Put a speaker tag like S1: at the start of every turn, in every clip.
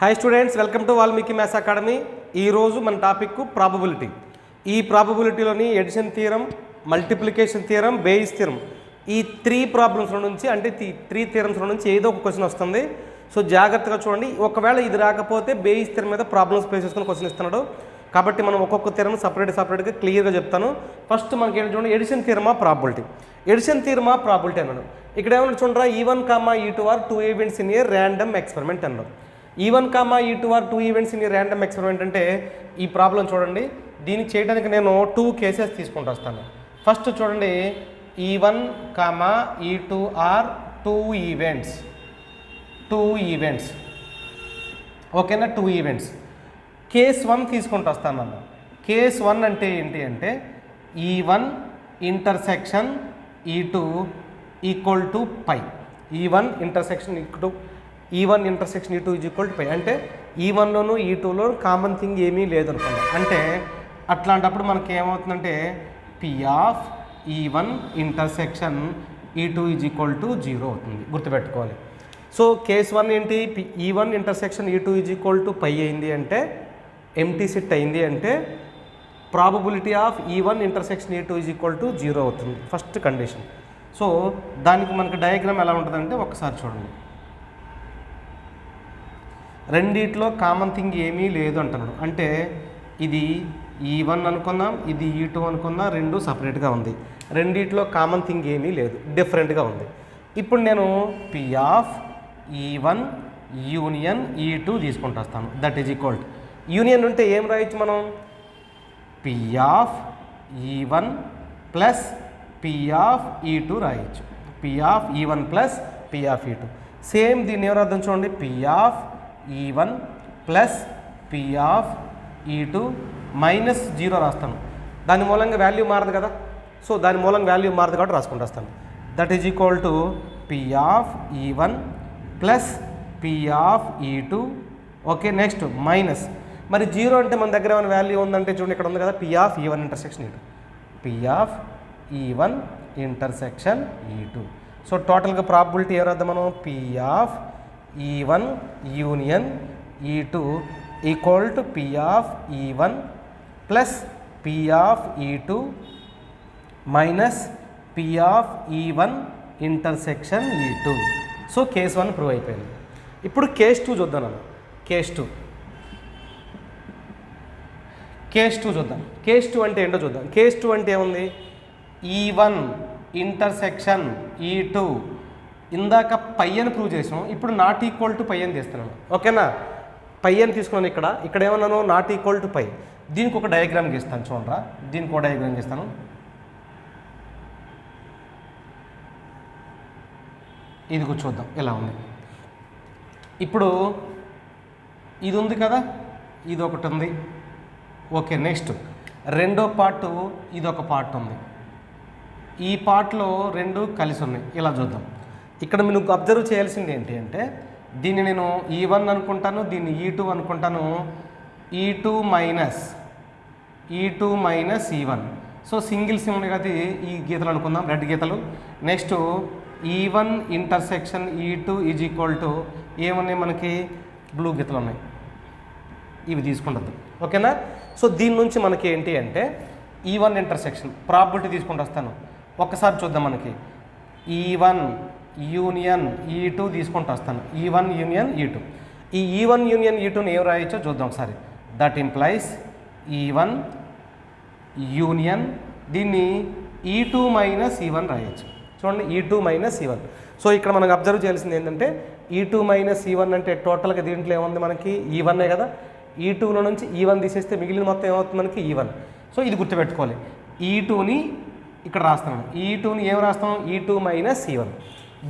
S1: Hi students, welcome to Valmiki maths academy. ఈరోజు మన topic probability. ఈ ప్రాబబిలిటీలోని addition theorem, multiplication theorem, Bayes theorem, ఈ 3 ప్రాబ్లమ్స్ నుంచి అంటే 3 థియరమ్స్ నుంచి ఏదో ఒక క్వశ్చన్ వస్తుంది. సో జాగ్రత్తగా చూడండి. ఒకవేళ ఇది రాకపోతే బేయిస్ థియరం మీద ప్రాబ్లమ్స్ బేస్ చేసుకుని క్వశ్చన్ ఇస్తున్నాడు. కాబట్టి మనం ఒక్కొక్క థియరం సపరేట్గా క్లియర్గా చెప్తాను. ఫస్ట్ మనకి ఏంటి చూడండి, ఎడిషన్ థియరమా ప్రాబిలిటీ. ఎడిషన్ థియరమా ప్రాబిలిటీ అన్నాడు. ఇక్కడ ఏమన్నా చూడరా, E1, E2 are 2 events in a random experiment అన్నాడు. E1, E2 are 2 events in a random experiment అంటే ఈ ప్రాబ్లం చూడండి. దీనికి చేయడానికి నేను 2 కేసెస్ తీసుకుంటూ వస్తాను. ఫస్ట్ చూడండి, E1, E2 ఆర్ 2 ఈవెంట్స్. ఓకేనా, 2 ఈవెంట్స్. కేస్ 1 తీసుకుంటూ వస్తాను అన్న. కేస్ 1 అంటే ఏంటి అంటే E1 intersection E2 equal to phi. E1 intersection E2 is equal to phi అంటే E1లోను E2లో కామన్ థింగ్ ఏమీ లేదనుకోండి. అంటే అట్లాంటప్పుడు మనకి ఏమవుతుందంటే P of E1 intersection E2 is equal to 0 అవుతుంది. గుర్తుపెట్టుకోవాలి. సో కేస్ 1 ఏంటి, E1 intersection E2 is equal to phi అయింది అంటే, ఎంటీ సెట్ అయింది అంటే probability of E1 intersection E2 is equal to 0 అవుతుంది. First condition. సో దానికి మనకి డయాగ్రామ్ ఎలా ఉంటుందంటే ఒకసారి చూడండి. రెండిట్లో కామన్ థింగ్ ఏమీ లేదు అంటున్నాడు. అంటే ఇది E1 అనుకుందాం, ఇది E2 అనుకుందాం, రెండు సపరేట్గా ఉంది. రెండిట్లో కామన్ థింగ్ ఏమీ లేదు, డిఫరెంట్గా ఉంది. ఇప్పుడు నేను P of E1 union E2 తీసుకుంటూ వస్తాను. That is equal to, union ఉంటే ఏం రాయొచ్చు మనం, P of E1 plus P of E2 రాయొచ్చు. P of E1 plus P of E2. Same దీన్ని ఎవరు అర్థం చూడండి, P of E1 plus P of E2 minus 0 రాస్తాను. దాని మూలంగా వాల్యూ మారదు కదా. సో దాని మూలంగా వాల్యూ మారదు కాబట్టి రాసుకుంటూ వస్తాను. That is equal to P of E1 plus P of E2. Okay, next minus. మరి 0 అంటే మన దగ్గర ఏమైనా వాల్యూ ఉందంటే చూడండి, ఇక్కడ ఉంది కదా, P of E1 intersection E2. P of E1 intersection E2. So టోటల్గా ప్రాబిలిటీ ఎవరద్దాం మనం, P of E1 union E2 equal to P of E1 plus P of E2 minus P of E1 intersection E2. So case 1 prove అయిపోయింది. ఇప్పుడు case 2 చూద్దాం అన్న. Case 2 చూద్దాం. Case 2 అంటే ఏంటో చూద్దాం. కేస్ 2 అంటే ఏముంది, E1 ఇంటర్సెక్షన్ E2 ఇందాక పై అని ప్రూవ్ చేసాం. ఇప్పుడు నాట్ ఈక్వల్ టు పై అని తీస్తున్నాను. ఓకేనా, పై అని తీసుకున్నాను. ఇక్కడ ఏమన్నాను, నాట్ ఈక్వల్ టు పై. దీనికి ఒక డయాగ్రామ్ గీస్తాను చూడరా. దీనికి ఒక డయాగ్రామ్ గీస్తాను. ఇది చూద్దాం ఎలా ఉంది. ఇప్పుడు ఇది ఉంది కదా, ఇది ఒకటి ఉంది. ఓకే, నెక్స్ట్ రెండో పార్ట్, ఇది ఒక పార్ట్ ఉంది. ఈ పార్ట్లో రెండు కలిసి ఉన్నాయి. ఇలా చూద్దాం. ఇక్కడ మీరు అబ్జర్వ్ చేయాల్సింది ఏంటి అంటే, దీన్ని నేను E1 అనుకుంటాను, దీన్ని E2 అనుకుంటాను. E2 minus E1. So single SIM కదా, ఈ గీతలు అనుకుందాం, రెడ్ గీతలు. Next E1 intersection E2 is equal to ఏమున్నాయి మనకి, బ్లూ గీతలు ఉన్నాయి. ఇవి తీసుకుంటుంది. ఓకేనా. సో దీని నుంచి మనకి ఏంటి అంటే E1 ఇంటర్సెక్షన్ ప్రాబిలిటీ తీసుకుంటూ వస్తాను. ఒక్కసారి చూద్దాం. మనకి E1 యూనియన్ E2 తీసుకుంటూ వస్తాను. E1 union E2. ఈ E1 యూనియన్ E2ని ఏం రాయొచ్చో చూద్దాం ఒకసారి. దట్ ఇంప్లైస్ E1 యూనియన్, దీన్ని E2 మైనస్ E1 రాయొచ్చు. చూడండి, E2 మైనస్ E1. సో ఇక్కడ మనకు అబ్జర్వ్ చేయాల్సింది ఏంటంటే, E2 మైనస్ E1 అంటే టోటల్గా దీంట్లో ఏముంది మనకి, E1 కదా. E2లో నుంచి E1 తీసేస్తే మిగిలిన మొత్తం ఏమవుతుంది మనకి, E1. సో ఇది గుర్తుపెట్టుకోవాలి. E2ని ఇక్కడ రాస్తున్నాను. E2ని ఏం రాస్తాం, E2 మైనస్ E1.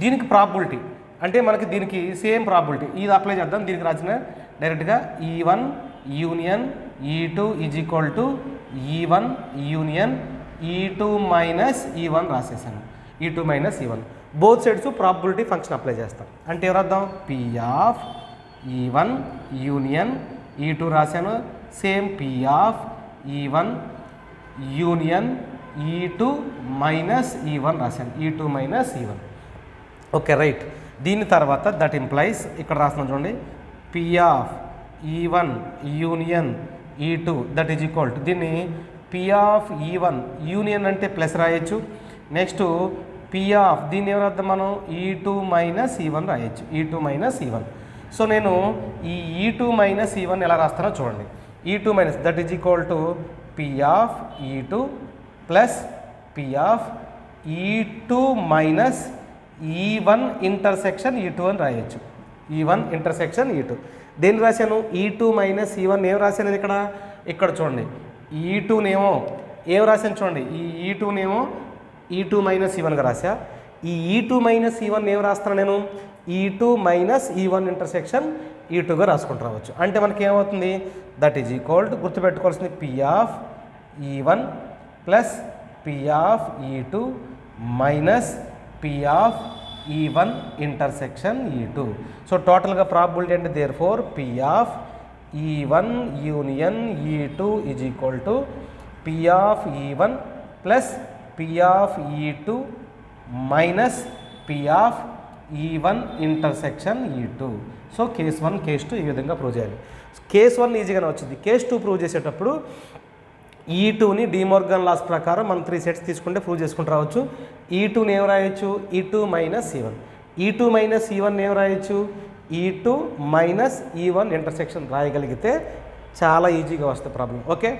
S1: దీనికి ప్రాబిలిటీ అంటే మనకి దీనికి సేమ్ ప్రాబిలిటీ ఇది అప్లై చేద్దాం. దీనికి రాసిన డైరెక్ట్గా E1 union E2 is equal to E1 union E2 minus E1 రాసేసాను. E2 minus E1 both sides probability function apply చేస్తాం. అంటే ఎవరద్దాం, P of E1 union E2 రాశాను. Same P of E1 union E2 minus E1 రాశాను. E2 minus E1. Okay, right. దీని తర్వాత that implies ఇక్కడ రాస్తున్నాం చూడండి, P of ఈ1 యూనియన్ ఈ2 దట్ ఈజ్ ఈక్వల్ టు దీన్ని పి ఆఫ్ ఈ1 యూనియన్ అంటే ప్లస్ రాయొచ్చు. నెక్స్ట్ పి ఆఫ్ దీన్ని ఏం రాద్దాం మనం ఈ2 మైనస్ ఈ1 రాయొచ్చు, ఈ2 మైనస్ ఈ1. సో నేను ఈ ఈ2 మైనస్ ఈ1 ఎలా రాస్తానో చూడండి. ఈ2 minus that is equal to P of ఈ2 ప్లస్ పి ఆఫ్ ఈ2 మైనస్ ఈ1 ఇంటర్సెక్షన్ ఈ2 అని రాయొచ్చు. ఈ1 ఇంటర్సెక్షన్ ఈ2 దేన్ని రాశాను ఈ2 మైనస్ ఈ1 ఏం రాశాను నేను ఇక్కడ చూడండి. ఈ2నేమో ఏం రాశాను చూడండి, ఈ ఈ2నేమో ఈ2 మైనస్ ఈ1గా రాశా. ఈ ఈ2 మైనస్ ఈ1 ఏం రాస్తాను నేను ఈ2 మైనస్ ఈ1 ఇంటర్సెక్షన్ ఈ2గా రాసుకుంటూ రావచ్చు. అంటే మనకి ఏమవుతుంది దట్ ఈజ్ ఈక్వల్ టు గుర్తుపెట్టుకోవాల్సింది పి ఆఫ్ ఈ1 ప్లస్ పి ఆఫ్ ఈ2 మైనస్ పి ఆఫ్ ఈ1 ఇంటర్సెక్షన్ ఈ2. సో టోటల్గా ప్రాబిలిటీ అంటే దేర్ ఫోర్ పి ఆఫ్ ఈ1 యూనియన్ ఈ2 is equal to P of ఈ1 ప్లస్ పి ఆఫ్ ఈ2 మైనస్ పి ఆఫ్ ఈ1 ఇంటర్సెక్షన్ ఈ2. సో కేస్ 1 కేస్ 2 ఈ విధంగా ప్రూవ్ చేయాలి. కేస్ 1 ఈజీగానే వచ్చింది. కేస్ 2 ప్రూవ్ చేసేటప్పుడు ఈ2ని డిమోర్గన్ లాస్ ప్రకారం మనం 3 సెట్స్ తీసుకుంటే ప్రూవ్ చేసుకుంటూ రావచ్చు. ఈ2ని ఏం రాయొచ్చు ఈ2 మైనస్ ఈ1, ఈ2 మైనస్ ఈ1 ఏం రాయొచ్చు ఈ2 మైనస్ ఈ1 ఇంటర్సెక్షన్ రాయగలిగితే చాలా ఈజీగా వస్తుంది ప్రాబ్లం. ఓకే.